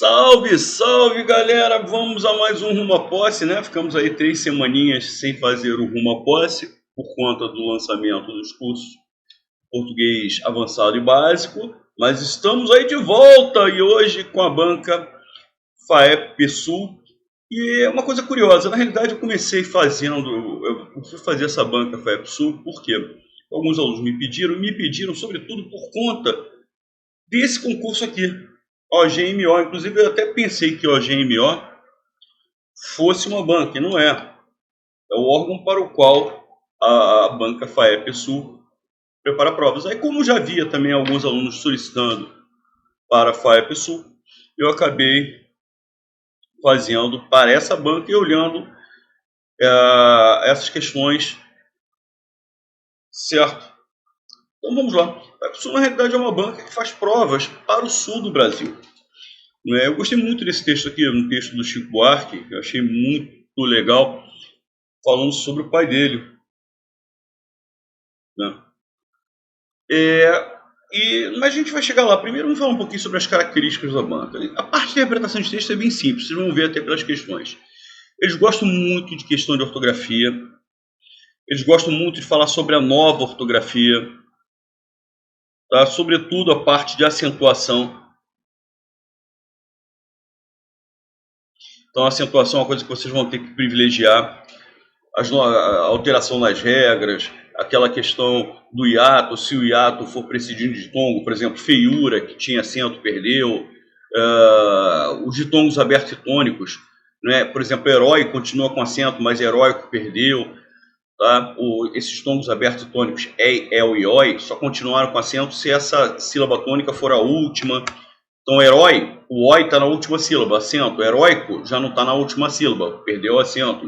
Salve, salve galera! Vamos a mais um Rumo à Posse, né? Ficamos aí 3 semaninhas sem fazer o Rumo à Posse por conta do lançamento dos cursos Português Avançado e Básico, mas estamos aí de volta e hoje com a banca FAEP-Sul. E é uma coisa curiosa, na realidade eu comecei eu fui fazer essa banca FAEP-Sul porque alguns alunos me pediram sobretudo por conta desse concurso aqui, OGMO. Inclusive eu até pensei que o OGMO fosse uma banca, e não é. É o órgão para o qual a banca FAEP-Sul prepara provas. Aí, como já havia também alguns alunos solicitando para a FAEP-Sul, eu acabei fazendo para essa banca e olhando essas questões, certo? Então vamos lá. A FAEP-Sul, na realidade, é uma banca que faz provas para o sul do Brasil. Eu gostei muito desse texto aqui, um texto do Chico Buarque, que eu achei muito legal, falando sobre o pai dele, né? Mas a gente vai chegar lá. Primeiro vamos falar um pouquinho sobre as características da banca. A parte de interpretação de texto é bem simples, vocês vão ver até pelas questões. Eles gostam muito de questão de ortografia, eles gostam muito de falar sobre a nova ortografia, tá? Sobretudo a parte de acentuação. Então a acentuação é uma coisa que vocês vão ter que privilegiar. A alteração nas regras, aquela questão do hiato, se o hiato for precedido de ditongo, por exemplo, feiura, que tinha acento, perdeu, os ditongos abertos e tônicos, né? Por exemplo, herói continua com acento, mas heróico perdeu, tá? Esses ditongos abertos e tônicos, el e oi, só continuaram com acento se essa sílaba tônica for a última. Então, herói, o oi está na última sílaba, acento. Heróico já não está na última sílaba, perdeu o acento.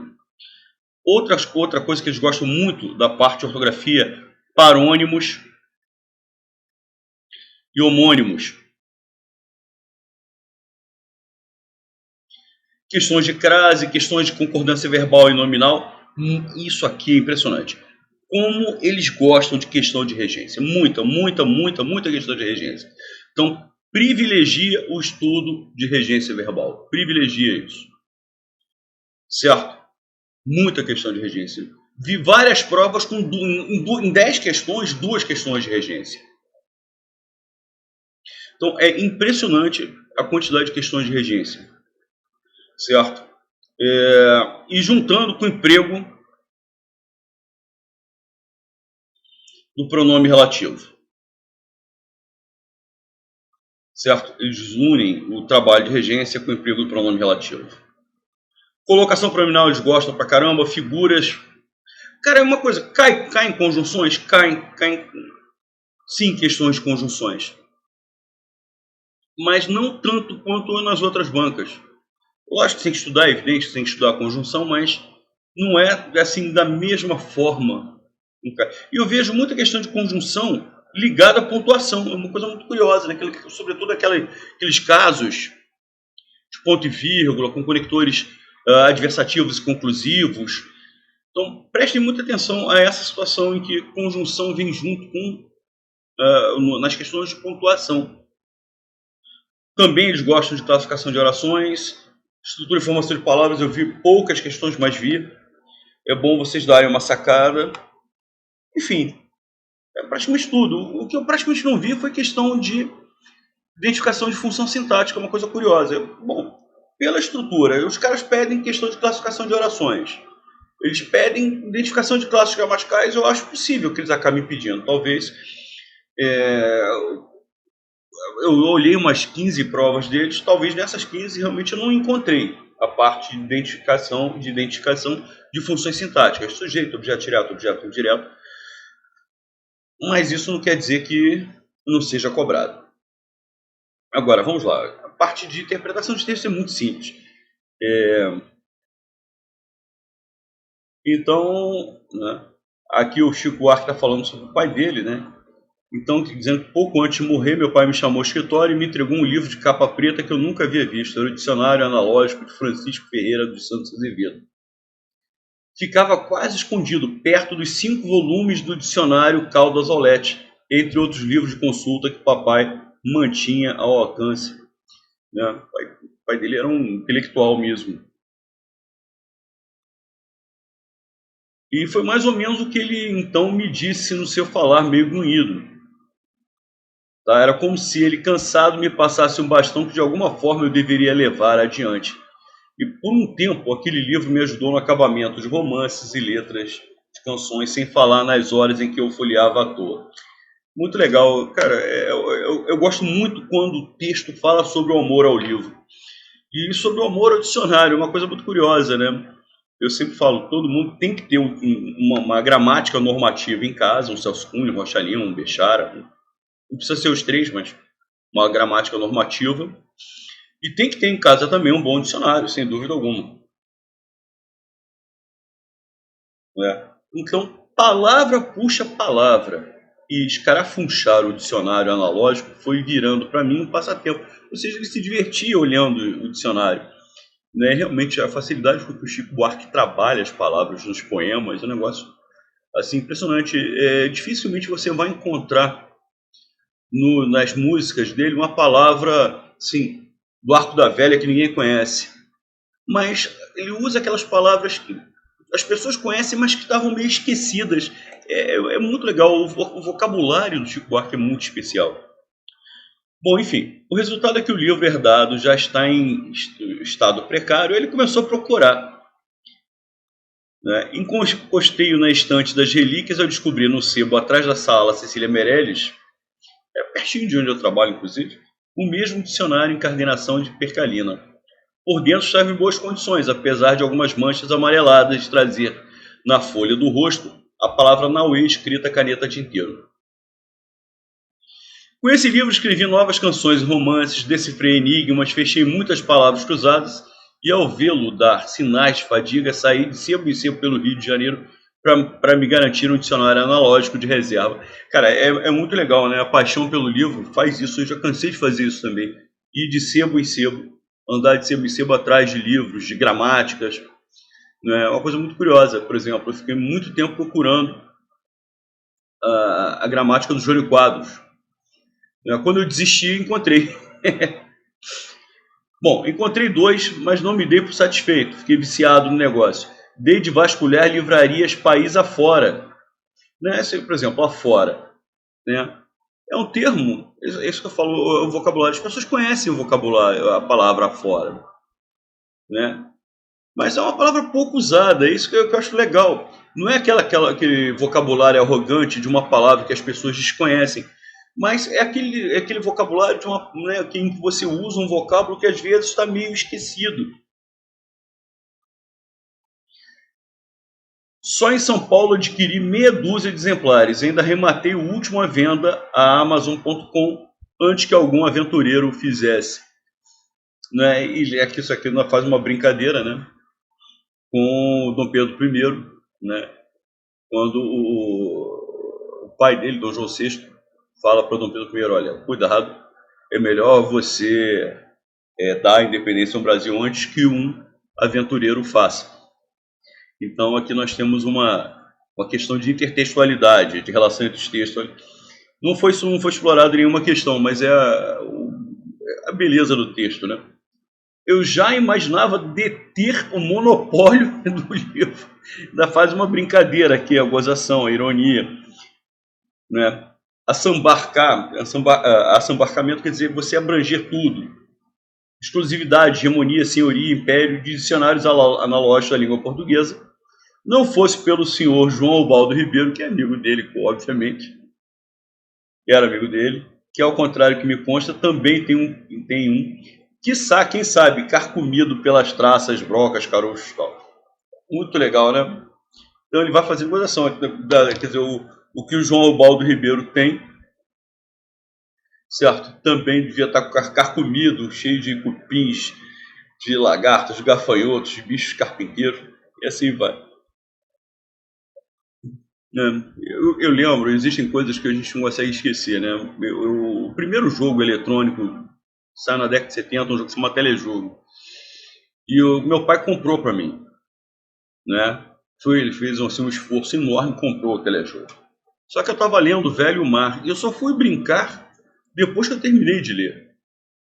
Outra coisa que eles gostam muito da parte de ortografia, parônimos e homônimos. Questões de crase, questões de concordância verbal e nominal. Isso aqui é impressionante. Como eles gostam de questão de regência. Muita questão de regência. Então, privilegia o estudo de regência verbal. Privilegia isso. Certo? Muita questão de regência. Vi várias provas com em 10 questões, 2 questões de regência. Então é impressionante a quantidade de questões de regência. Certo? E juntando com o emprego do pronome relativo. Certo? Eles unem o trabalho de regência com o emprego do pronome relativo. Colocação pronominal eles gostam pra caramba. Figuras. Cara, é uma coisa. Cai em conjunções? Cai sim, questões de conjunções. Mas não tanto quanto nas outras bancas. Lógico que tem que estudar, é evidente que tem que estudar a conjunção, mas não é assim da mesma forma. E eu vejo muita questão de conjunção ligada à pontuação. É uma coisa muito curiosa, né? Sobretudo aqueles casos de ponto e vírgula, com conectores adversativos e conclusivos. Então, prestem muita atenção a essa situação em que conjunção vem junto com nas questões de pontuação. Também eles gostam de classificação de orações, estrutura e formação de palavras. Eu vi poucas questões, mas vi. É bom vocês darem uma sacada. Enfim, é praticamente tudo. O que eu praticamente não vi foi questão de identificação de função sintática, uma coisa curiosa. Bom, pela estrutura, os caras pedem questão de classificação de orações. Eles pedem identificação de classes gramaticais. Eu acho possível que eles acabem pedindo. Talvez. Eu olhei umas 15 provas deles. Talvez nessas 15 realmente eu não encontrei a parte de identificação de funções sintáticas. Sujeito, objeto direto. Mas isso não quer dizer que não seja cobrado. Agora, vamos lá. A parte de interpretação de texto é muito simples. Então, né, aqui o Chico Buarque está falando sobre o pai dele, né? Então, dizendo que pouco antes de morrer, meu pai me chamou ao escritório e me entregou um livro de capa preta que eu nunca havia visto. Era o Dicionário Analógico de Francisco Ferreira dos Santos Azevedo. Ficava quase escondido, perto dos 5 volumes do Dicionário Caldas Aulete, entre outros livros de consulta que papai mantinha ao alcance né? O pai dele era um intelectual mesmo. E foi mais ou menos o que ele então me disse no seu falar meio grunhido. Tá? Era como se ele, cansado, me passasse um bastão que de alguma forma eu deveria levar adiante. E por um tempo aquele livro me ajudou no acabamento de romances e letras de canções, sem falar nas horas em que eu folheava à toa. Muito legal, cara. Eu gosto muito quando o texto fala sobre o amor ao livro. E sobre o amor ao dicionário, é uma coisa muito curiosa, né? Eu sempre falo, todo mundo tem que ter uma gramática normativa em casa, um Celso Cunha, um Rocha Lima, um Bechara. Não precisa ser os três, mas uma gramática normativa. E tem que ter em casa também um bom dicionário, sem dúvida alguma. Né? Então, palavra puxa palavra. E escarafunchar o dicionário analógico foi virando para mim um passatempo. Ou seja, ele se divertia olhando o dicionário. Né? Realmente, a facilidade com que o Chico Buarque trabalha as palavras nos poemas é um negócio assim, impressionante. Dificilmente você vai encontrar nas músicas dele uma palavra assim, do Arco da Velha que ninguém conhece. Mas ele usa aquelas palavras que as pessoas conhecem, mas que estavam meio esquecidas. É muito legal, o vocabulário do Chico Buarque é muito especial. Bom, enfim, o resultado é que o livro herdado já está em estado precário, ele começou a procurar. Né? Encosteio na estante das relíquias, eu descobri no sebo, atrás da sala Cecília Meirelles, pertinho de onde eu trabalho, inclusive, o mesmo dicionário encardenação de Percalina. Por dentro estava em boas condições, apesar de algumas manchas amareladas de trazer na folha do rosto a palavra Nauê escrita a caneta tinteiro. Com esse livro escrevi novas canções e romances, decifrei enigmas, fechei muitas palavras cruzadas e ao vê-lo dar sinais de fadiga, saí de sebo em sebo pelo Rio de Janeiro para me garantir um dicionário analógico de reserva. Cara, é muito legal, né? A paixão pelo livro faz isso, eu já cansei de fazer isso também. Ir de sebo em sebo, andar de sebo em sebo atrás de livros, de gramáticas. Né? É uma coisa muito curiosa, por exemplo, eu fiquei muito tempo procurando a gramática do Jânio Quadros. Quando eu desisti, encontrei. Bom, encontrei dois, mas não me dei por satisfeito. Fiquei viciado no negócio. Dei de vasculhar livrarias país afora. Né? Por exemplo, afora. Né? É um termo, é isso que eu falo, o vocabulário. As pessoas conhecem o vocabulário, a palavra afora. Né? Mas é uma palavra pouco usada, é isso que eu acho legal. Não é aquele vocabulário arrogante de uma palavra que as pessoas desconhecem, mas é aquele vocabulário de né, em que você usa um vocábulo que às vezes está meio esquecido. Só em São Paulo adquiri meia dúzia de exemplares, ainda rematei o último à venda a Amazon.com antes que algum aventureiro o fizesse. Né? E aqui, isso aqui faz uma brincadeira, né? Com o Dom Pedro I, né? Quando o pai dele, Dom João VI, fala para Dom Pedro I, olha, cuidado, é melhor você dar a independência ao Brasil antes que um aventureiro faça. Então aqui nós temos uma questão de intertextualidade, de relação entre os textos. Não foi explorado nenhuma questão, mas é a beleza do texto, né? Eu já imaginava deter o monopólio do livro. Ainda faz uma brincadeira aqui, a gozação, a ironia. Né? Assambarcamento quer dizer você abranger tudo. Exclusividade, hegemonia, senhoria, império, de dicionários analógicos da língua portuguesa. Não fosse pelo senhor João Ubaldo Ribeiro, que é amigo dele, obviamente. Era amigo dele. Que, ao contrário que me consta, também tem um quiçá, quem sabe, carcomido pelas traças, brocas, caroços e tal. Muito legal, né? Então ele vai fazer gozação. Quer dizer, o que o João Ubaldo Ribeiro tem, certo? Também devia estar carcomido, cheio de cupins, de lagartos, de gafanhotos, de bichos carpinteiros, e assim vai. Eu lembro, existem coisas que a gente não consegue esquecer, né? O primeiro jogo eletrônico saiu na década de 70, um jogo que se chama Telejogo. E o meu pai comprou para mim, né? Ele fez assim, um esforço enorme e comprou o Telejogo. Só que eu estava lendo Velho Mar e eu só fui brincar depois que eu terminei de ler.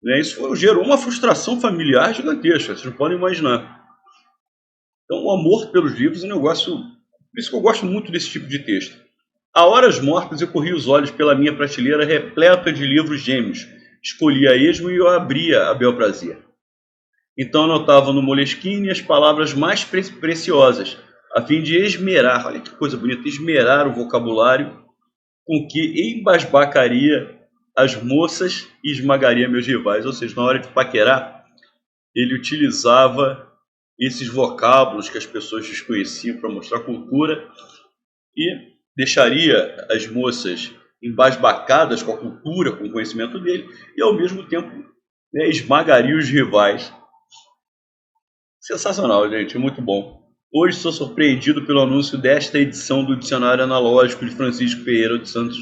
Né? Isso gerou uma frustração familiar gigantesca, vocês não podem imaginar. Então, o amor pelos livros é um negócio... Por isso que eu gosto muito desse tipo de texto. A horas mortas eu corri os olhos pela minha prateleira repleta de livros gêmeos. Escolhia a esmo e eu abria a bel prazer. Então anotava no Moleskine as palavras mais preciosas, a fim de esmerar, olha que coisa bonita, esmerar o vocabulário com que embasbacaria as moças e esmagaria meus rivais. Ou seja, na hora de paquerar, ele utilizava esses vocábulos que as pessoas desconheciam para mostrar cultura e deixaria as moças embasbacadas com a cultura, com o conhecimento dele, e ao mesmo tempo, né, esmagaria os rivais. Sensacional, gente, muito bom. Hoje sou surpreendido pelo anúncio desta edição do Dicionário Analógico de Francisco Ferreira dos Santos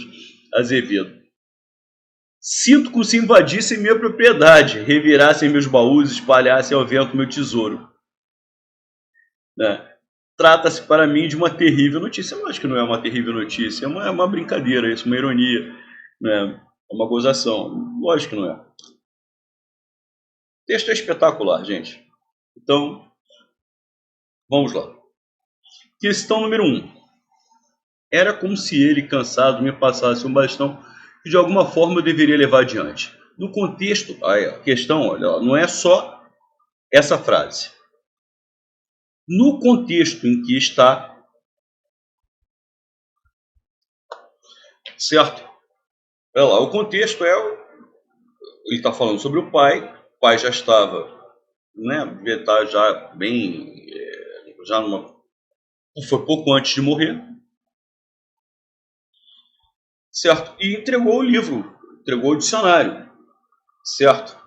Azevedo. Sinto como se invadissem minha propriedade, revirassem meus baús, espalhassem ao vento meu tesouro. Né? Trata-se para mim de uma terrível notícia. Eu acho que não é uma terrível notícia, é uma brincadeira, isso, uma ironia, né? É uma gozação. Lógico que não é. O texto é espetacular, gente. Então, vamos lá. Questão número 1. Era como se ele, cansado, me passasse um bastão que de alguma forma eu deveria levar adiante. No contexto, a questão, olha, não é só essa frase. No contexto em que está, certo? Olha lá, o contexto é, ele está falando sobre o pai já estava, né, devia estar já bem, foi pouco antes de morrer, certo? E entregou o livro, entregou o dicionário, certo?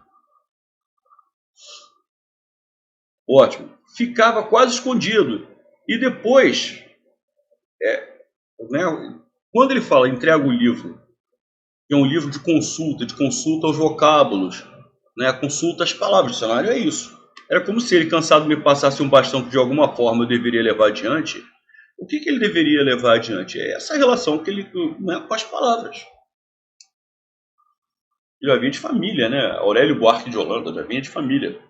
Ótimo. Ficava quase escondido. E depois, né, quando ele fala entrega o livro, que é um livro de consulta aos vocábulos, né, consulta às palavras, o dicionário é isso. Era como se ele, cansado, me passasse um bastão que de alguma forma eu deveria levar adiante. O que ele deveria levar adiante? É essa relação que ele, né, com as palavras. Já vinha de família, né? Aurélio Buarque de Holanda já vinha de família.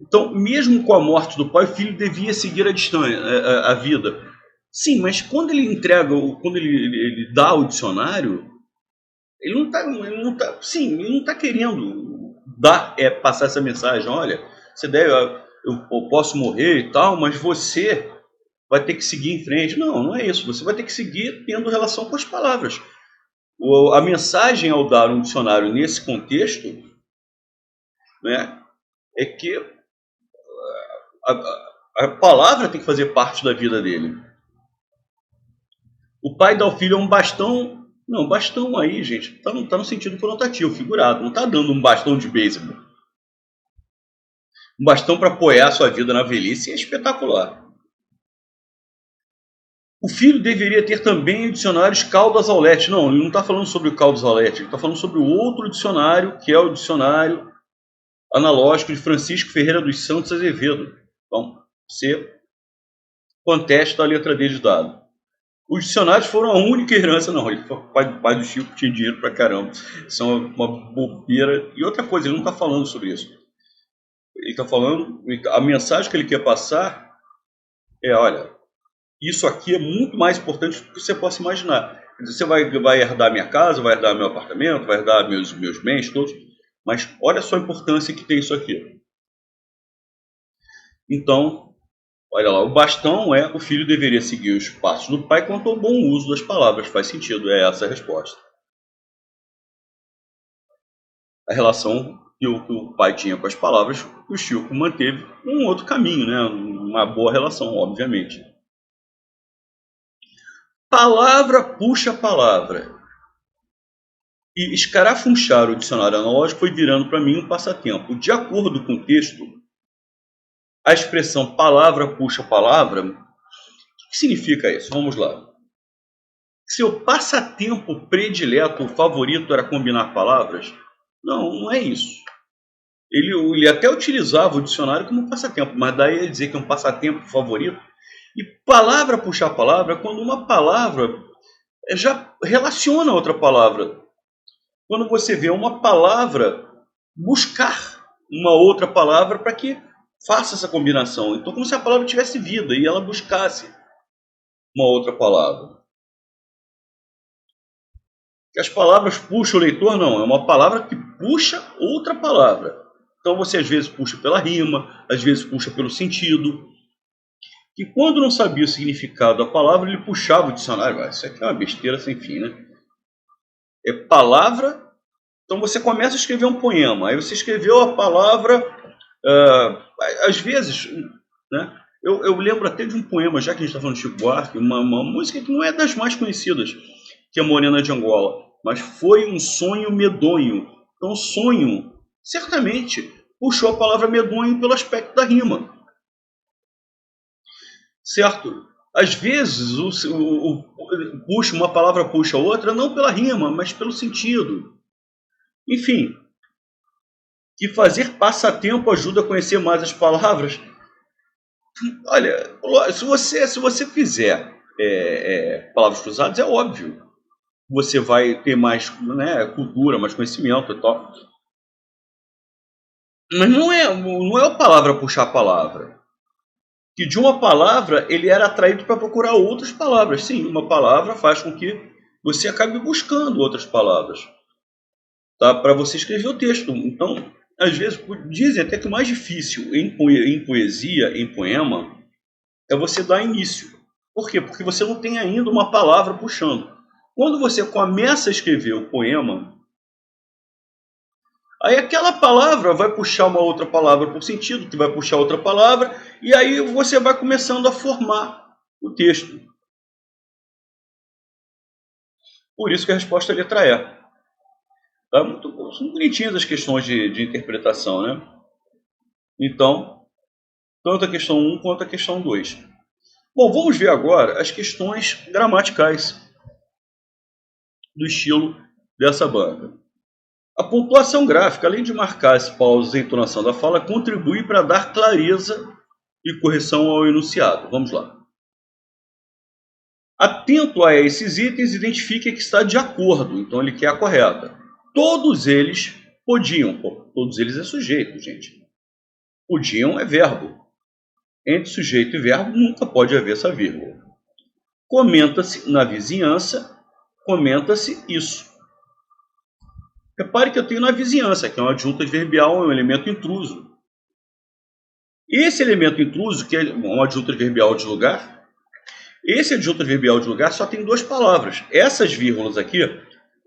Então, mesmo com a morte do pai, o filho devia seguir a vida. Sim, mas quando ele entrega, quando ele dá o dicionário, ele não está querendo passar essa mensagem. Olha, você deve, eu posso morrer e tal, mas você vai ter que seguir em frente. Não, não é isso. Você vai ter que seguir tendo relação com as palavras. A mensagem ao dar um dicionário nesse contexto, né, é que a palavra tem que fazer parte da vida dele. O pai dá ao filho um bastão. Não, bastão aí, gente, tá no sentido conotativo, figurado. Não está dando um bastão de beisebol. Um bastão para apoiar a sua vida na velhice é espetacular. O filho deveria ter também o dicionário Caldas Aulete. Não, ele não está falando sobre o Caldas Aulete, ele está falando sobre o outro dicionário, que é o dicionário analógico de Francisco Ferreira dos Santos Azevedo. Então, você contesta a letra D de dado. Os dicionários foram a única herança, não. Ele foi pai do Chico, tinha dinheiro pra caramba. Isso é uma bobeira. E outra coisa, ele não está falando sobre isso. Ele está falando, a mensagem que ele quer passar é, olha, isso aqui é muito mais importante do que você possa imaginar. Você vai herdar minha casa, vai herdar meu apartamento, vai herdar meus bens todos, mas olha só a importância que tem isso aqui. Então, olha lá, o bastão é, o filho deveria seguir os passos do pai quanto ao bom uso das palavras. Faz sentido, é essa a resposta. A relação que o pai tinha com as palavras, o Chico manteve um outro caminho, né? Uma boa relação, obviamente. Palavra puxa palavra. E escarafunchar o dicionário analógico foi virando para mim um passatempo. De acordo com o texto, a expressão palavra puxa palavra, o que significa isso? Vamos lá. Seu passatempo predileto, favorito, era combinar palavras? Não, não é isso. Ele até utilizava o dicionário como passatempo, mas daí ele dizer que é um passatempo favorito. E palavra puxar palavra, quando uma palavra já relaciona a outra palavra. quando você vê uma palavra, buscar uma outra palavra para que faça essa combinação. Então, como se a palavra tivesse vida e ela buscasse uma outra palavra. Que as palavras puxam o leitor, não. É uma palavra que puxa outra palavra. Então, você às vezes puxa pela rima, às vezes puxa pelo sentido. Que quando não sabia o significado da palavra, ele puxava o dicionário. Isso aqui é uma besteira sem fim, né? É palavra. Então, você começa a escrever um poema. Aí você escreveu a palavra... às vezes, né? Eu lembro até de um poema, já que a gente está falando de Chico Buarque, uma música que não é das mais conhecidas, que é Morena de Angola, mas foi um sonho medonho. Então, sonho, certamente, puxou a palavra medonho pelo aspecto da rima. Certo? Às vezes, puxa, uma palavra puxa outra, não pela rima, mas pelo sentido. Enfim, que fazer passatempo ajuda a conhecer mais as palavras. Olha, se você fizer palavras cruzadas, é óbvio. Você vai ter mais, né, cultura, mais conhecimento e tal. Mas não é a palavra puxar a palavra. Que de uma palavra ele era atraído para procurar outras palavras. Sim, uma palavra faz com que você acabe buscando outras palavras, tá? Para você escrever o texto. Então, às vezes, dizem até que o mais difícil em poesia, em poema, é você dar início. Por quê? Porque você não tem ainda uma palavra puxando. Quando você começa a escrever o poema, aí aquela palavra vai puxar uma outra palavra por sentido, que vai puxar outra palavra, e aí você vai começando a formar o texto. Por isso que a resposta é a letra E. Tá? São bonitinhas as questões de interpretação, né? Então, tanto a questão 1 quanto a questão 2. Bom, vamos ver agora as questões gramaticais do estilo dessa banca. A pontuação gráfica, além de marcar as pausas e a entonação da fala, contribui para dar clareza e correção ao enunciado. Vamos lá. Atento a esses itens, identifique que está de acordo. Então, ele quer a correta. Todos eles podiam. Todos eles é sujeito, gente. Podiam é verbo. Entre sujeito e verbo nunca pode haver essa vírgula. Comenta-se na vizinhança, comenta-se isso. Repare que eu tenho na vizinhança, que é uma adjunta adverbial, é um elemento intruso. Esse elemento intruso, que é uma adjunta adverbial de lugar, esse adjunto adverbial de lugar só tem duas palavras. Essas vírgulas aqui,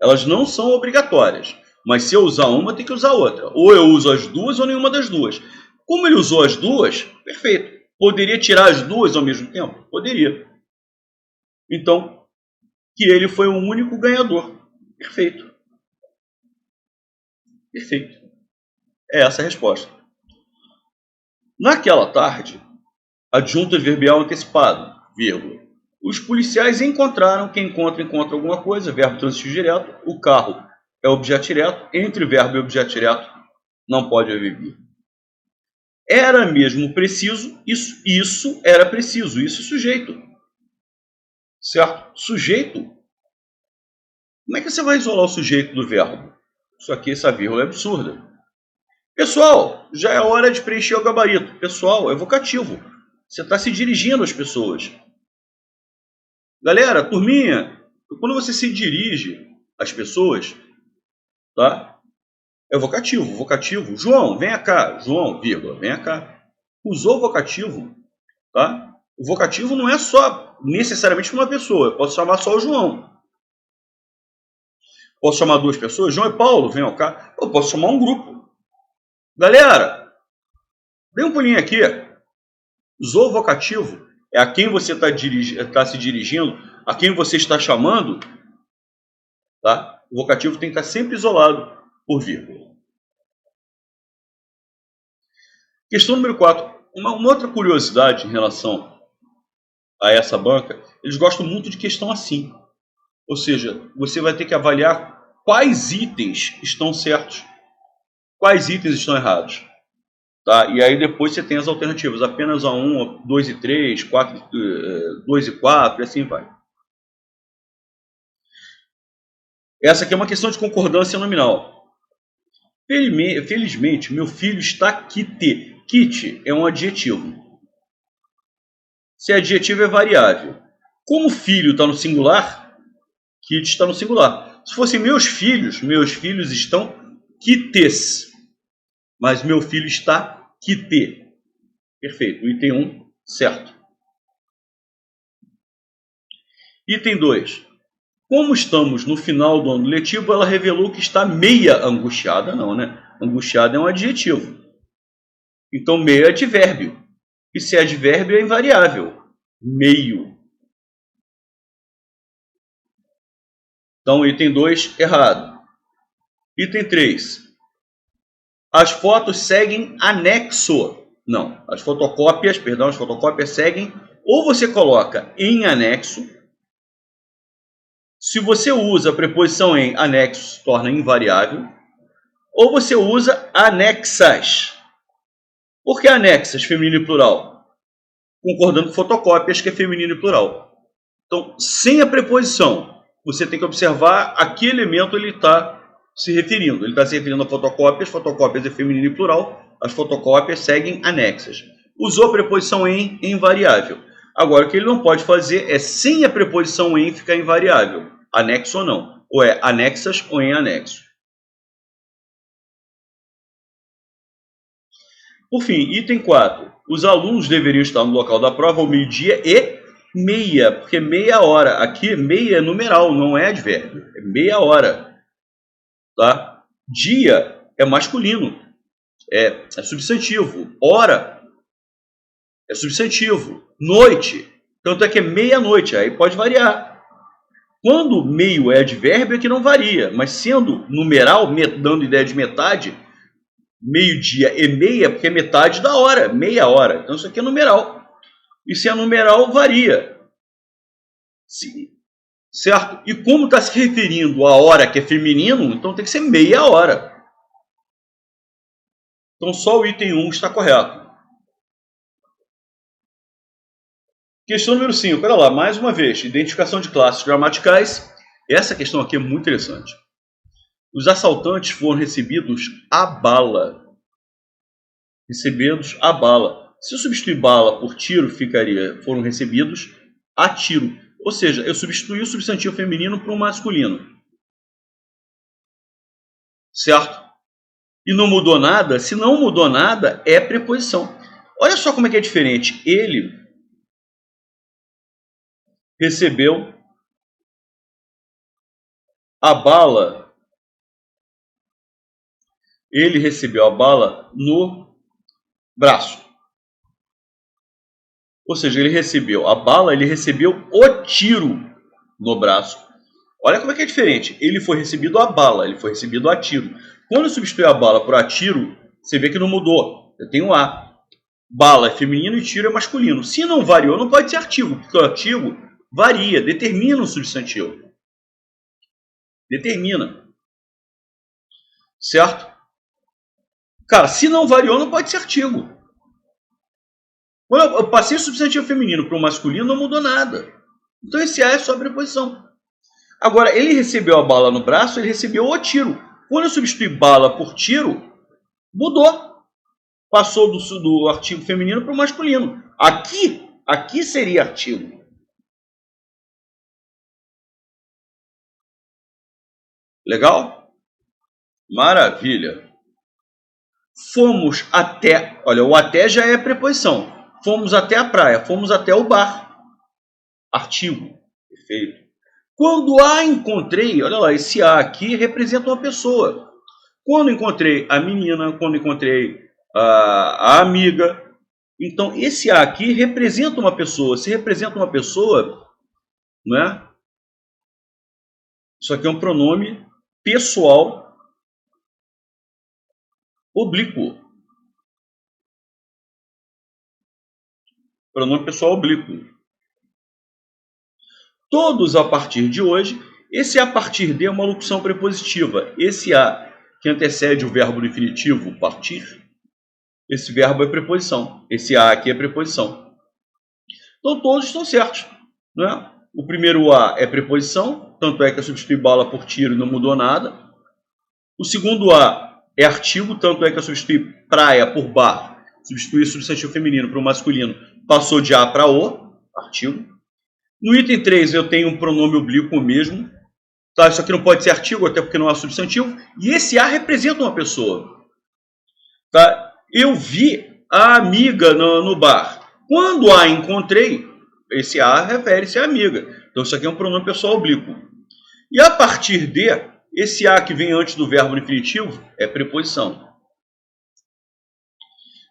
elas não são obrigatórias. Mas se eu usar uma, tem que usar outra. Ou eu uso as duas ou nenhuma das duas. Como ele usou as duas, perfeito. Poderia tirar as duas ao mesmo tempo? Poderia. Então, que ele foi o único ganhador. Perfeito. Perfeito. É essa a resposta. Naquela tarde, adjunto adverbial antecipado, vírgula. Os policiais encontraram, quem encontra alguma coisa, verbo transitivo direto, o carro é objeto direto, entre verbo e objeto direto não pode haver vírgula. Era mesmo preciso, isso era preciso, isso é sujeito. Certo? Sujeito. Como é que você vai isolar o sujeito do verbo? Isso aqui, essa vírgula é absurda. Pessoal, já é hora de preencher o gabarito. Pessoal, é vocativo. Você está se dirigindo às pessoas. Galera, turminha, quando você se dirige às pessoas, tá? É vocativo, vocativo. João, venha cá. João, vírgula, venha cá. Usou vocativo, tá? O vocativo não é só necessariamente uma pessoa. Eu posso chamar só o João. Posso chamar duas pessoas? João e Paulo, venham cá. Eu posso chamar um grupo. Galera, dê um pulinho aqui. Usou vocativo. É a quem você está se dirigindo, a quem você está chamando. Tá? O vocativo tem que estar sempre isolado por vírgula. Questão número 4. Uma outra curiosidade em relação a essa banca, eles gostam muito de questão assim. Ou seja, você vai ter que avaliar quais itens estão certos, quais itens estão errados. Tá? E aí depois você tem as alternativas, apenas a 1, 2 e 3, 2 e 4, e assim vai. Essa aqui é uma questão de concordância nominal. Felizmente, meu filho está quite. Quite é um adjetivo. Se adjetivo é variável. Como filho está no singular, quite está no singular. Se fossem meus filhos estão quites. Mas meu filho está quite. Perfeito. Item 1, certo. Item 2. Como estamos no final do ano letivo, ela revelou que está meia angustiada. Não, né? Angustiada é um adjetivo. Então, meio é advérbio. E se é advérbio, é invariável. Meio. Então, item 2, errado. Item 3. As fotos seguem anexo. Não, as fotocópias seguem, ou você coloca em anexo. Se você usa a preposição em, anexo se torna invariável. Ou você usa anexas. Por que anexas, feminino e plural? Concordando com fotocópias, que é feminino e plural. Então, sem a preposição, você tem que observar a que elemento ele está se referindo. Ele está se referindo a fotocópias é feminino e plural, as fotocópias seguem anexas. Usou a preposição em invariável. Agora, o que ele não pode fazer é, sem a preposição em, ficar invariável. Anexo ou não. Ou é anexas ou em anexo. Por fim, item 4. Os alunos deveriam estar no local da prova ao meio-dia e meia, porque meia hora. Aqui, meia é numeral, não é advérbio. É meia hora. Tá? Dia é masculino. É substantivo. Hora é substantivo. Noite. Tanto é que é meia-noite. Aí pode variar. Quando meio é advérbio é que não varia. Mas sendo numeral, dando ideia de metade, meio-dia e meia, porque é metade da hora, meia hora. Então isso aqui é numeral. E se é numeral, varia. Certo? E como está se referindo à hora que é feminino, então tem que ser meia hora. Então só o item 1 está correto. Questão número 5. Olha lá, mais uma vez. Identificação de classes gramaticais. Essa questão aqui é muito interessante. Os assaltantes foram recebidos a bala. Recebidos a bala. Se eu substituir bala por tiro, ficaria foram recebidos a tiro. Ou seja, eu substituí o substantivo feminino por um masculino. Certo? E não mudou nada? Se não mudou nada, é preposição. Olha só como é que é diferente. Ele recebeu a bala. Ele recebeu a bala no braço. Ou seja, ele recebeu a bala, ele recebeu o tiro no braço. Olha como é que é diferente. Ele foi recebido a bala, ele foi recebido a tiro. Quando eu substituir a bala por a tiro, você vê que não mudou. Eu tenho a. Bala é feminino e tiro é masculino. Se não variou, não pode ser artigo, porque o artigo varia, determina o substantivo. Determina. Certo? Cara, se não variou, não pode ser artigo. Quando eu passei o substantivo feminino para o masculino, não mudou nada. Então esse A é só a preposição. Agora, ele recebeu a bala no braço, ele recebeu o tiro. Quando eu substituí bala por tiro, mudou. Passou do artigo feminino para o masculino. Aqui seria artigo. Legal? Maravilha. Fomos até... Olha, o até já é preposição. Fomos até a praia, fomos até o bar. Artigo. Perfeito. Quando a encontrei, olha lá, esse a aqui representa uma pessoa. Quando encontrei a menina, quando encontrei a amiga. Então, esse a aqui representa uma pessoa. Se representa uma pessoa, né? Isso aqui é um pronome pessoal oblíquo. Pronome pessoal oblíquo. Todos a partir de hoje. Esse a partir de é uma locução prepositiva. Esse a que antecede o verbo no infinitivo, partir, esse verbo é preposição. Esse a aqui é preposição. Então todos estão certos, né? O primeiro a é preposição, tanto é que eu substituí bala por tiro e não mudou nada. O segundo A é artigo, tanto é que eu substituí praia por bar, substituí substantivo feminino para o masculino, passou de A para O, artigo. No item 3 eu tenho um pronome oblíquo mesmo, tá? Isso aqui não pode ser artigo, até porque não é substantivo, e esse A representa uma pessoa. Tá? Eu vi a amiga no bar. Quando a encontrei, esse A refere-se à amiga. Então isso aqui é um pronome pessoal oblíquo. E a partir de, esse A que vem antes do verbo no infinitivo é preposição.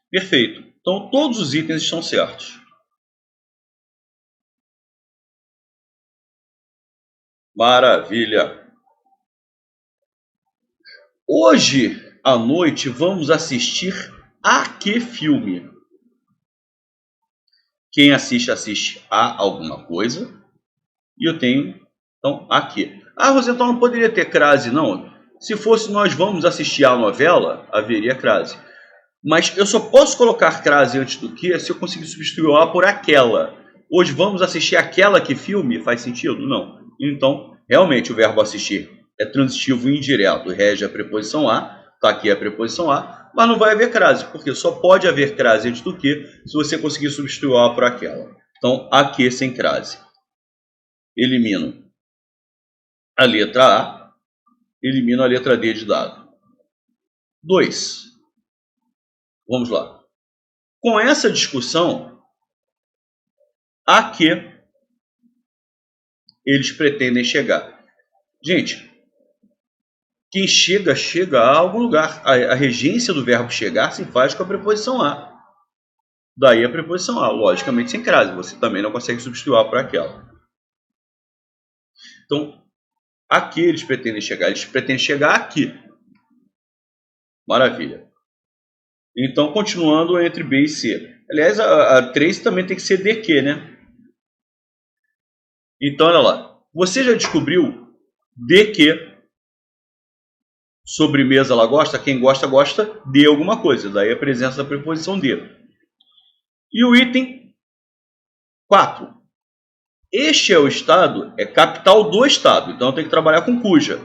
Perfeito. Então todos os itens estão certos. Maravilha. Hoje à noite vamos assistir a que filme? Quem assiste, assiste a alguma coisa. E eu tenho, então, aqui. Ah, Rosenthal, não poderia ter crase, não. Se fosse nós vamos assistir a novela, haveria crase. Mas eu só posso colocar crase antes do que se eu conseguir substituir o a por aquela. Hoje vamos assistir aquela que filme? Faz sentido? Não. Então, realmente o verbo assistir é transitivo indireto, rege a preposição a, está aqui a preposição a, mas não vai haver crase, porque só pode haver crase antes do que se você conseguir substituir o a por aquela. Então, aqui sem crase. Elimino a letra A, elimino a letra D de dado. 2. Vamos lá. Com essa discussão, a que eles pretendem chegar? Gente, quem chega, chega a algum lugar. A regência do verbo chegar se faz com a preposição a. Daí a preposição a, logicamente sem crase. Você também não consegue substituir a por aquela. Então, aqui eles pretendem chegar. Eles pretendem chegar aqui. Maravilha. Então, continuando entre B e C. Aliás, a 3 também tem que ser de que, né? Então, olha lá. Você já descobriu de que sobremesa ela gosta? Quem gosta, gosta de alguma coisa. Daí a presença da preposição de. E o item 4. Este é o estado, é capital do estado. Então, eu tenho que trabalhar com cuja.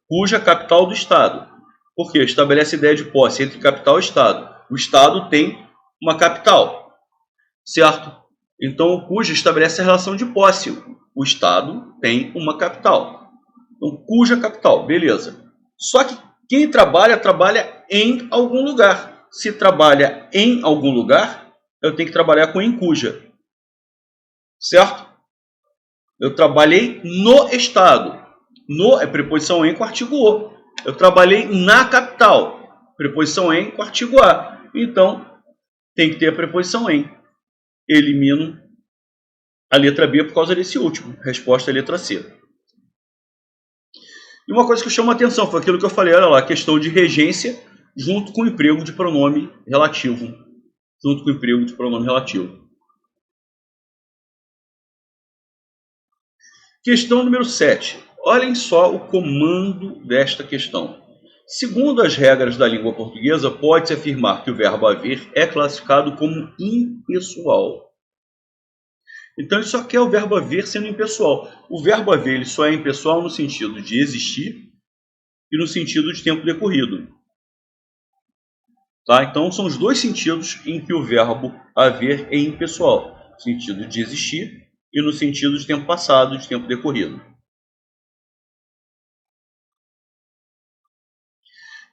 Cuja capital do estado. Porque estabelece a ideia de posse entre capital e estado. O estado tem uma capital, certo? Então, o cuja estabelece a relação de posse. O estado tem uma capital. Então, cuja capital, beleza. Só que quem trabalha, trabalha em algum lugar. Se trabalha em algum lugar, eu tenho que trabalhar com em cuja. Certo? Eu trabalhei no estado. No é preposição em com artigo o. Eu trabalhei na capital. Preposição em com artigo a. Então, tem que ter a preposição em. Elimino a letra B por causa desse último. Resposta é a letra C. E uma coisa que chama a atenção foi aquilo que eu falei, olha lá, a questão de regência junto com o emprego de pronome relativo. Junto com o emprego de pronome relativo. Questão número 7. Olhem só o comando desta questão. Segundo as regras da língua portuguesa, pode-se afirmar que o verbo haver é classificado como impessoal. Então, ele só quer o verbo haver sendo impessoal. O verbo haver ele só é impessoal no sentido de existir e no sentido de tempo decorrido. Tá? Então, são os dois sentidos em que o verbo haver é impessoal. No sentido de existir e no sentido de tempo passado, de tempo decorrido.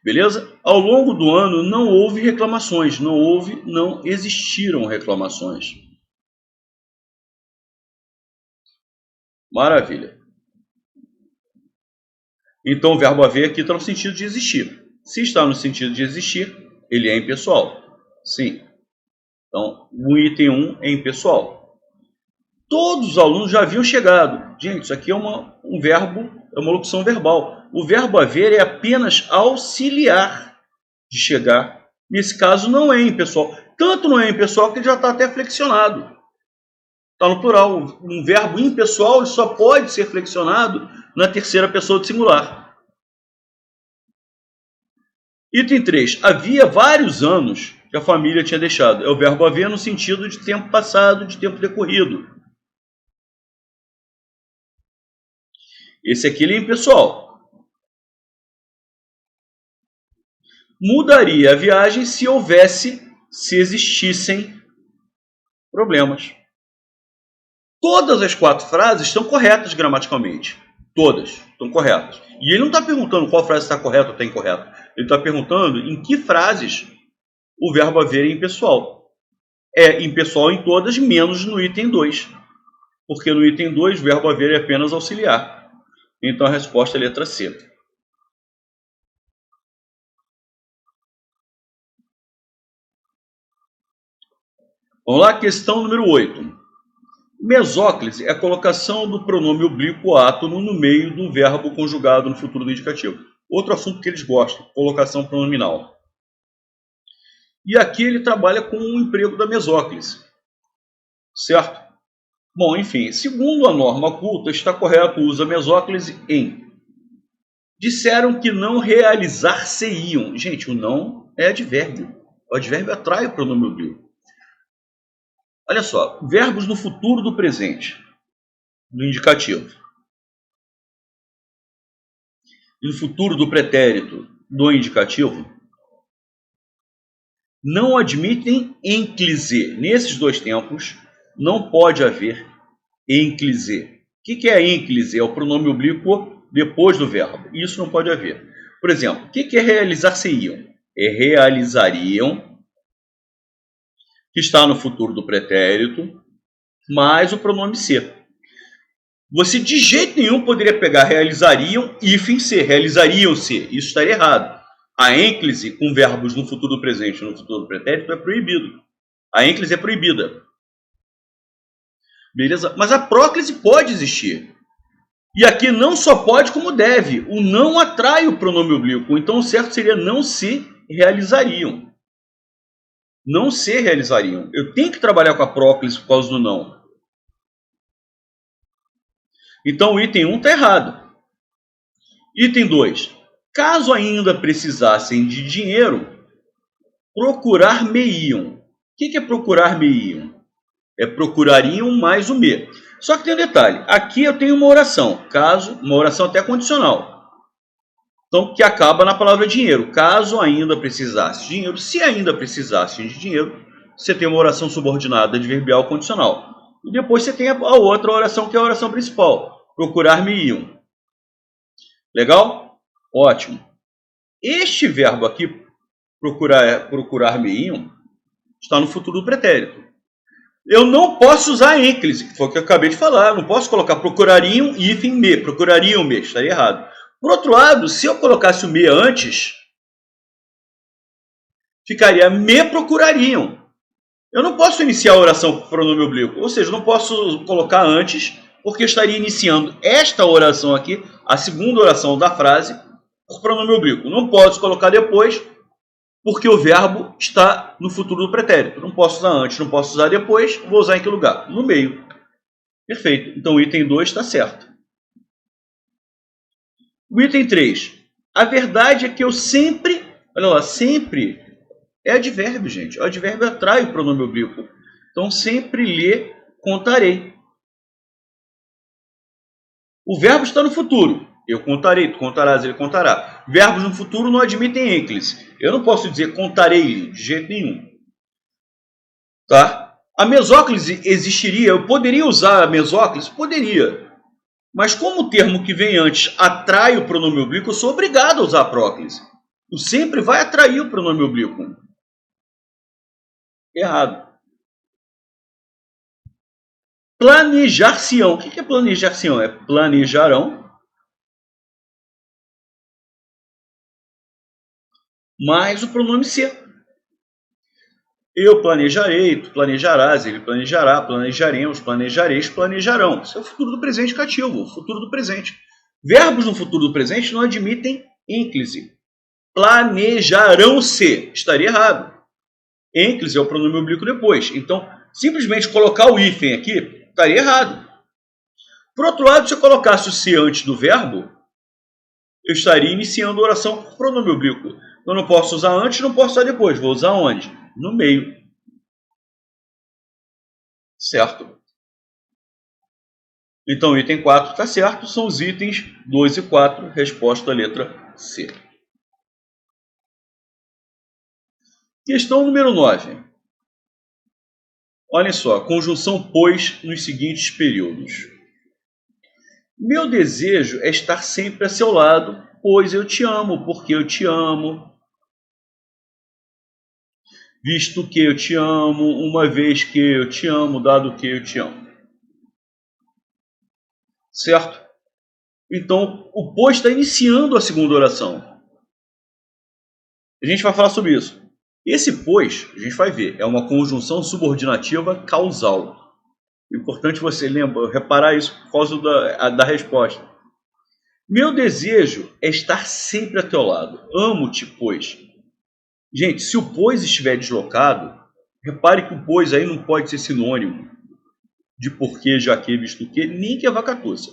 Beleza? Ao longo do ano não houve reclamações, não existiram reclamações. Maravilha. Então o verbo haver aqui está no sentido de existir. Se está no sentido de existir, ele é impessoal. Sim. Então o item 1 é impessoal. Todos os alunos já haviam chegado. Gente, isso aqui é um verbo, é uma locução verbal. O verbo haver é apenas auxiliar de chegar. Nesse caso não é impessoal. Tanto não é impessoal que ele já está até flexionado. Está no plural. Um verbo impessoal ele só pode ser flexionado na terceira pessoa do singular. Item 3. Havia vários anos que a família tinha deixado. É o verbo haver no sentido de tempo passado, de tempo decorrido. Esse aqui ele é impessoal. Mudaria a viagem se existissem problemas. Todas as 4 frases estão corretas gramaticalmente. Todas estão corretas. E ele não está perguntando qual frase está correta ou está incorreta. Ele está perguntando em que frases o verbo haver é impessoal. É impessoal em todas, menos no item 2. Porque no item 2 o verbo haver é apenas auxiliar. Então a resposta é a letra C. Vamos lá, questão número 8. Mesóclise é a colocação do pronome oblíquo átono no meio do verbo conjugado no futuro do indicativo. Outro assunto que eles gostam, colocação pronominal. E aqui ele trabalha com o emprego da mesóclise. Certo? Bom, enfim, segundo a norma culta, está correto o uso da mesóclise em: disseram que não realizar-se-iam. Gente, o não é advérbio. O advérbio atrai o pronome oblíquo. Olha só, verbos no futuro do presente, do indicativo. E no futuro do pretérito, do indicativo, não admitem ênclise. Nesses 2 tempos, não pode haver ênclise. O que é ênclise? É o pronome oblíquo depois do verbo. Isso não pode haver. Por exemplo, o que é realizar-se-iam? É realizariam, que está no futuro do pretérito, mais o pronome ser. Você de jeito nenhum poderia pegar realizariam, hífen ser, realizariam-se. Isso estaria errado. A ênclise com verbos no futuro do presente e no futuro do pretérito é proibido. A ênclise é proibida. Beleza? Mas a próclise pode existir. E aqui não só pode, como deve. O não atrai o pronome oblíquo. Então o certo seria não se realizariam. Não se realizariam. Eu tenho que trabalhar com a próclise por causa do não. Então o item 1 está errado. Item 2. Caso ainda precisassem de dinheiro, procurar-me-iam. O que é procurar-me-iam? É procurariam mais o me. Só que tem um detalhe. Aqui eu tenho uma oração. Caso, uma oração até condicional. Então, que acaba na palavra dinheiro. Caso ainda precisasse de dinheiro, se ainda precisasse de dinheiro, você tem uma oração subordinada adverbial condicional. E depois você tem a outra oração, que é a oração principal. Procurar-me-iam. Legal? Ótimo. Este verbo aqui, procurar-me-iam, está no futuro do pretérito. Eu não posso usar a ênclise, que foi o que eu acabei de falar. Eu não posso colocar procurariam, hífen, me. Procurariam-me. Estaria errado. Por outro lado, se eu colocasse o me antes, ficaria me procurariam. Eu não posso iniciar a oração com pronome oblíquo. Ou seja, eu não posso colocar antes, porque eu estaria iniciando esta oração aqui, a segunda oração da frase, por pronome oblíquo. Não posso colocar depois, porque o verbo está no futuro do pretérito. Não posso usar antes, não posso usar depois. Vou usar em que lugar? No meio. Perfeito. Então o item 2 está certo. O item 3. A verdade é que eu sempre... Olha lá, sempre é advérbio, gente. O advérbio atrai o pronome oblíquo. Então sempre lhe contarei. O verbo está no futuro. Eu contarei, tu contarás, ele contará. Verbos no futuro não admitem ênclise. Eu não posso dizer contarei de jeito nenhum. Tá? A mesóclise existiria. Eu poderia usar a mesóclise? Poderia. Mas como o termo que vem antes atrai o pronome oblíquo, eu sou obrigado a usar a próclise. O sempre vai atrair o pronome oblíquo. Errado. Planejar-se-ão. O que é planejar-se-ão? É planejarão mais o pronome ser. Eu planejarei, tu planejarás, ele planejará, planejaremos, planejareis, planejarão. Isso é o futuro do presente cativo, o futuro do presente. Verbos no futuro do presente não admitem ênclise. Planejarão-se. Estaria errado. Ênclise é o pronome oblíquo depois. Então, simplesmente colocar o hífen aqui, estaria errado. Por outro lado, se eu colocasse o se antes do verbo, eu estaria iniciando a oração com pronome oblíquo. Eu não posso usar antes, não posso usar depois. Vou usar onde? No meio. Certo? Então, item 4 está certo, são os itens 2 e 4, resposta letra C. Questão número 9. Olhem só, conjunção pois nos seguintes períodos. Meu desejo é estar sempre a seu lado, pois eu te amo, porque eu te amo. Visto que eu te amo, uma vez que eu te amo, dado que eu te amo. Certo? Então, o pois está iniciando a segunda oração. A gente vai falar sobre isso. Esse pois, a gente vai ver, é uma conjunção subordinativa causal. Importante você reparar isso por causa da resposta. Meu desejo é estar sempre a teu lado. Amo-te, pois. Gente, se o pois estiver deslocado, repare que o pois aí não pode ser sinônimo de porquê, já que, visto que, nem que é vacatuça.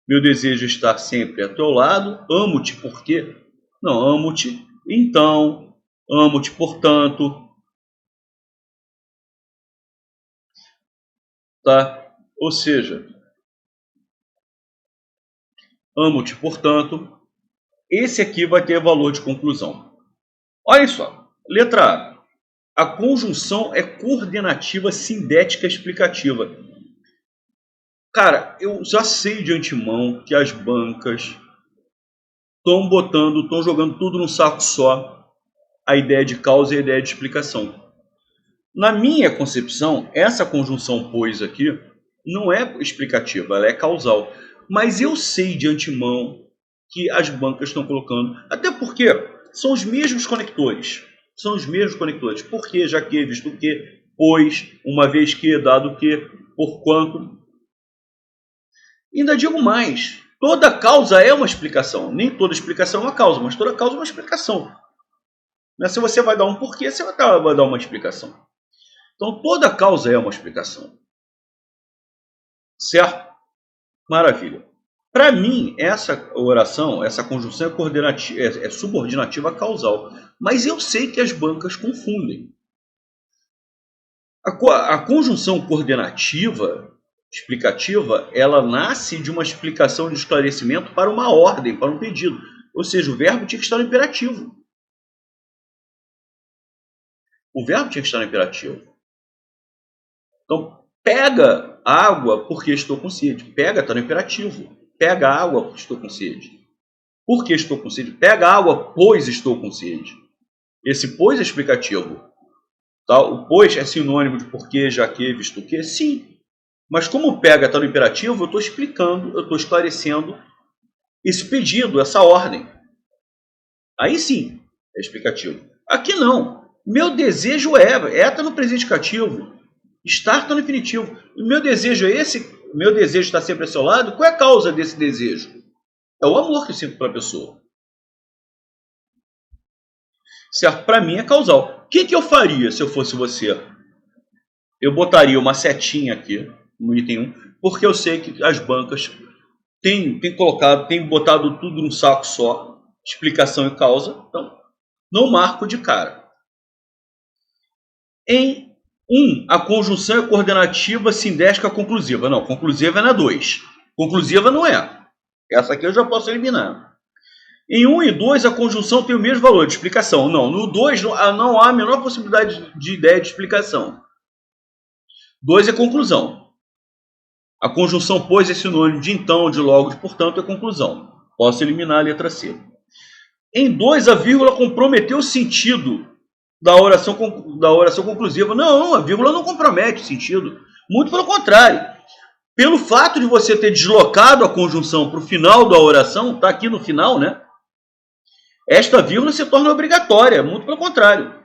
Meu desejo é estar sempre a teu lado. Amo-te, porque? Não, amo-te, então, amo-te, portanto. Tá? Ou seja, amo-te, portanto. Esse aqui vai ter valor de conclusão. Olha só. Letra A. A conjunção é coordenativa sindética explicativa. Cara, eu já sei de antemão que as bancas estão jogando tudo num saco só. A ideia de causa e a ideia de explicação. Na minha concepção, essa conjunção pois aqui não é explicativa, ela é causal. Mas eu sei de antemão que as bancas estão colocando, até porque são os mesmos conectores. São os mesmos conectores. Por que, já que, visto que, pois, uma vez que, dado que, porquanto. Ainda digo mais, toda causa é uma explicação. Nem toda explicação é uma causa, mas toda causa é uma explicação. Se você vai dar um porquê, você vai dar uma explicação. Então, toda causa é uma explicação. Certo? Maravilha. Para mim, essa oração, essa conjunção é subordinativa causal. Mas eu sei que as bancas confundem. A conjunção coordenativa, explicativa, ela nasce de uma explicação de esclarecimento para uma ordem, para um pedido. Ou seja, o verbo tinha que estar no imperativo. O verbo tinha que estar no imperativo. Então, pega água porque estou com sede. Pega está no imperativo. Pega água porque estou com sede. Por que estou com sede? Pega água, pois estou com sede. Esse pois é explicativo. Tá? O pois é sinônimo de porquê, já que, visto que? Sim. Mas como pega está no imperativo, eu estou explicando, eu estou esclarecendo esse pedido, essa ordem. Aí sim é explicativo. Aqui não. Meu desejo está no presente cativo. Estar está no infinitivo. O meu desejo é esse. O meu desejo está sempre ao seu lado. Qual é a causa desse desejo? É o amor que eu sinto para a pessoa. Certo? Para mim é causal. O que eu faria se eu fosse você? Eu botaria uma setinha aqui no item 1, porque eu sei que as bancas têm botado tudo num saco só, explicação e causa. Então, não marco de cara. Em 1, a conjunção é coordenativa sindética conclusiva. Não, conclusiva é na 2. Conclusiva não é. Essa aqui eu já posso eliminar. Em 1 e 2, a conjunção tem o mesmo valor de explicação. Não, no 2 não há a menor possibilidade de ideia de explicação. 2 é conclusão. A conjunção pois é sinônimo de então, de logo, de portanto é conclusão. Posso eliminar a letra C. Em 2, a vírgula comprometeu o sentido da oração conclusiva. Não, a vírgula não compromete o sentido. Muito pelo contrário. Pelo fato de você ter deslocado a conjunção para o final da oração, está aqui no final, né? Esta vírgula se torna obrigatória. Muito pelo contrário.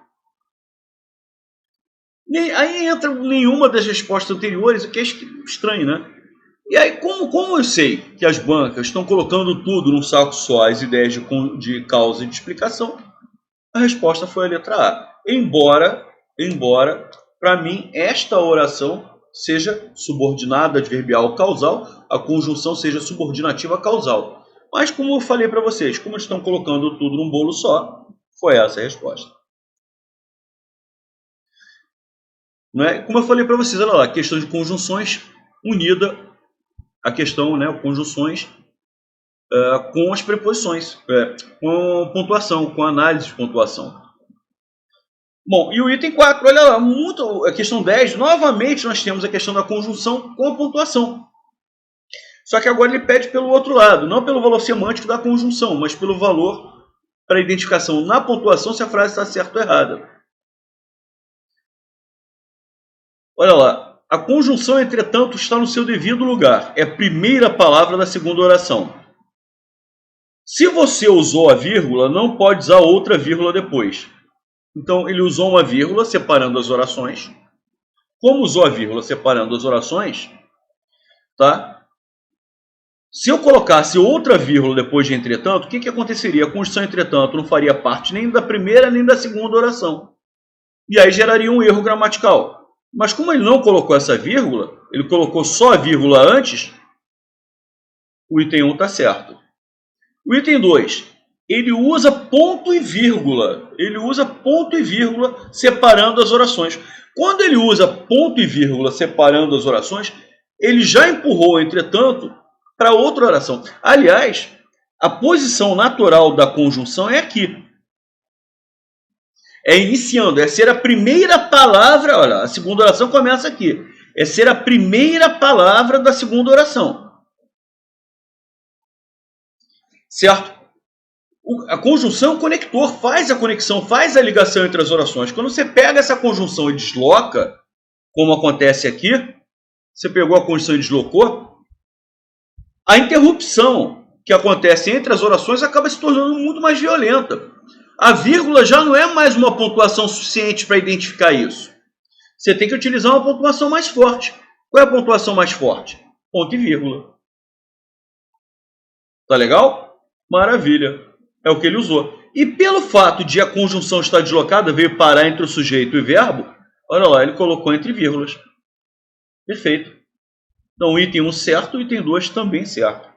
Aí entra nenhuma das respostas anteriores, o que é estranho, né? E aí, como eu sei que as bancas estão colocando tudo num saco só, as ideias de causa e de explicação, a resposta foi a letra A. Embora para mim, esta oração seja subordinada adverbial causal, a conjunção seja subordinativa causal. Mas como eu falei para vocês, como estão colocando tudo num bolo só, foi essa a resposta. Não é? Como eu falei para vocês, olha lá, questão de conjunções unida a questão, né, conjunções com as preposições, com pontuação, com análise de pontuação. Bom, e o item 4, olha lá, a questão 10, novamente nós temos a questão da conjunção com a pontuação. Só que agora ele pede pelo outro lado, não pelo valor semântico da conjunção, mas pelo valor para identificação na pontuação se a frase está certa ou errada. Olha lá, a conjunção, entretanto, está no seu devido lugar. É a primeira palavra da segunda oração. Se você usou a vírgula, não pode usar outra vírgula depois. Então, ele usou uma vírgula separando as orações. Como usou a vírgula separando as orações, tá? Se eu colocasse outra vírgula depois de entretanto, o que aconteceria? A conjunção entretanto não faria parte nem da primeira nem da segunda oração. E aí geraria um erro gramatical. Mas como ele não colocou essa vírgula, ele colocou só a vírgula antes, o item 1 está certo. O item 2, ele usa ponto e vírgula. Ele usa ponto e vírgula separando as orações. Quando ele usa ponto e vírgula separando as orações, ele já empurrou, entretanto, para outra oração. Aliás, a posição natural da conjunção é aqui. É iniciando, é ser a primeira palavra, olha, a segunda oração começa aqui. É ser a primeira palavra da segunda oração. Certo? A conjunção é um conector, faz a conexão, faz a ligação entre as orações. Quando você pega essa conjunção e desloca, como acontece aqui, você pegou a conjunção e deslocou, a interrupção que acontece entre as orações acaba se tornando muito mais violenta. A vírgula já não é mais uma pontuação suficiente para identificar isso. Você tem que utilizar uma pontuação mais forte. Qual é a pontuação mais forte? Ponto e vírgula. Tá legal? Maravilha. É o que ele usou. E pelo fato de a conjunção estar deslocada, veio parar entre o sujeito e o verbo, olha lá, ele colocou entre vírgulas. Perfeito. Então, item 1 certo, item 2 também certo.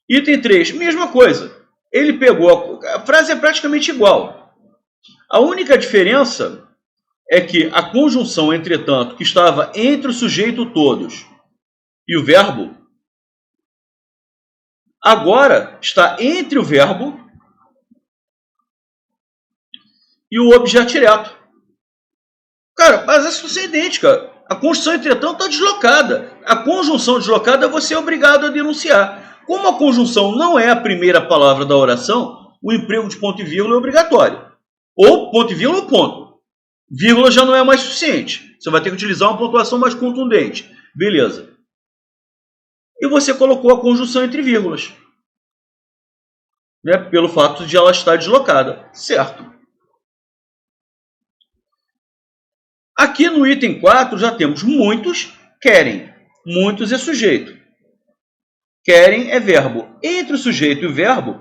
Item 3, mesma coisa. Ele pegou, a frase é praticamente igual. A única diferença é que a conjunção, entretanto, que estava entre o sujeito todos e o verbo, agora está entre o verbo e o objeto direto. Cara, mas essa situação é idêntica. A conjunção, entretanto, está deslocada. A conjunção deslocada você é obrigado a denunciar. Como a conjunção não é a primeira palavra da oração, o emprego de ponto e vírgula é obrigatório. Ou ponto e vírgula ou ponto. Vírgula já não é mais suficiente. Você vai ter que utilizar uma pontuação mais contundente. Beleza. E você colocou a conjunção entre vírgulas. Né? Pelo fato de ela estar deslocada. Certo. Aqui no item 4 já temos muitos querem. Muitos é sujeito. Querem é verbo. Entre o sujeito e o verbo,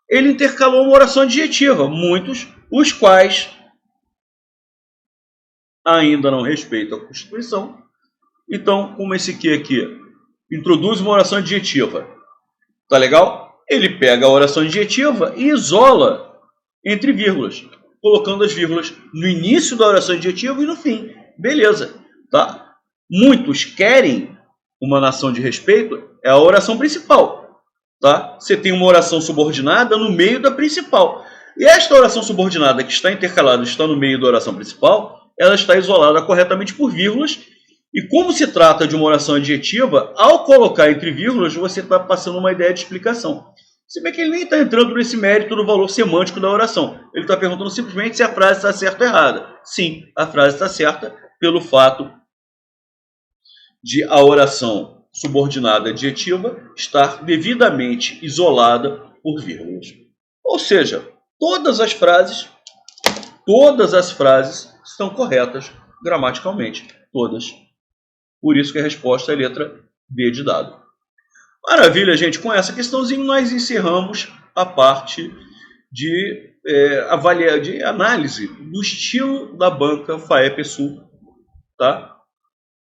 ele intercalou uma oração adjetiva. Muitos, os quais ainda não respeitam a Constituição. Então, como esse aqui introduz uma oração adjetiva. Tá legal? Ele pega a oração adjetiva e isola entre vírgulas, colocando as vírgulas no início da oração adjetiva e no fim. Beleza. Tá? Muitos querem uma nação de respeito, é a oração principal. Tá? Você tem uma oração subordinada no meio da principal. E esta oração subordinada que está intercalada, está no meio da oração principal, ela está isolada corretamente por vírgulas. E como se trata de uma oração adjetiva, ao colocar entre vírgulas, você está passando uma ideia de explicação. Se bem que ele nem está entrando nesse mérito do valor semântico da oração. Ele está perguntando simplesmente se a frase está certa ou errada. Sim, a frase está certa pelo fato de a oração subordinada adjetiva estar devidamente isolada por vírgulas. Ou seja, todas as frases estão corretas gramaticalmente. Todas. Por isso que a resposta é a letra B de dado. Maravilha, gente. Com essa questãozinha nós encerramos a parte de análise do estilo da banca FAEP-Sul. Tá?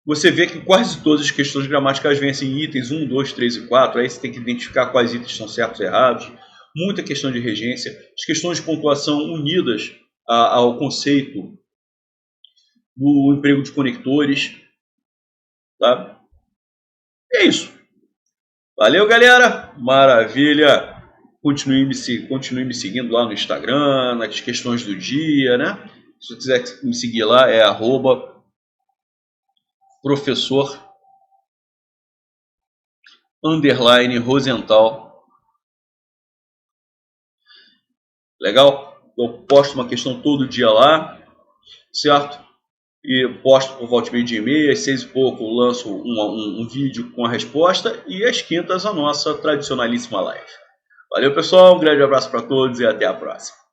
Você vê que quase todas as questões gramaticais vêm assim, itens 1, 2, 3 e 4. Aí você tem que identificar quais itens estão certos e errados. Muita questão de regência. As questões de pontuação unidas ao conceito do emprego de conectores. Tá? É isso. Valeu, galera. Maravilha. Continue me seguindo lá no Instagram, nas questões do dia, né? Se você quiser me seguir lá, é @professor_Rosenthal. Legal? Eu posto uma questão todo dia lá, certo? E posto por volta de meio-dia e meia, às 6 e pouco eu lanço um vídeo com a resposta, e às quintas a nossa tradicionalíssima live. Valeu, pessoal, um grande abraço para todos e até a próxima.